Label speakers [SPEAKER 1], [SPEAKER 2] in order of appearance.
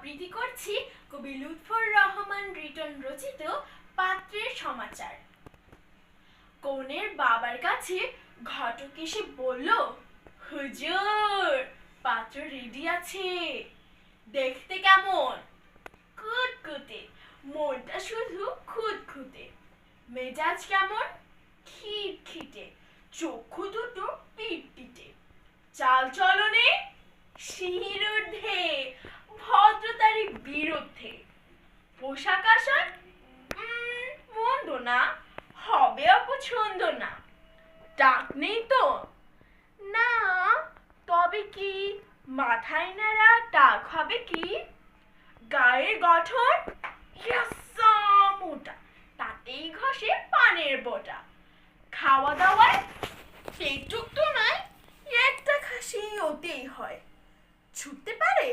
[SPEAKER 1] আবৃত্তি করছি কবি লুৎফর রহমান রিটন রচিত পাত্রের সমাচার। কনের বাবার কাছে ঘটক এসে বলল, হুজুর, পাত্র রেডি আছে। দেখতে কেমন? কুতকুতে, মনটা শুধু খুঁতখুঁতে। মেজাজ কেমন? খিটখিটে, চক্ষু দুটো পিটপিটে। চাল চলনে শির ঊর্ধ্বে, ভদ্রতারই বিরুদ্ধে। পোশাক আশাক মন্দ না, হবে অপছন্দ না। টাক নেই তো? না, তবে কি মাথায় নেড়া টাক হবে কি? গায়ের গঠন ইয়াস্সা মোটা, তাতেই ঘষে পানের বোটা। খাওয়া দাওয়ায় পেটুক তো নয়, একটা খাসি ওতেই হয়। ছুটতে পারে?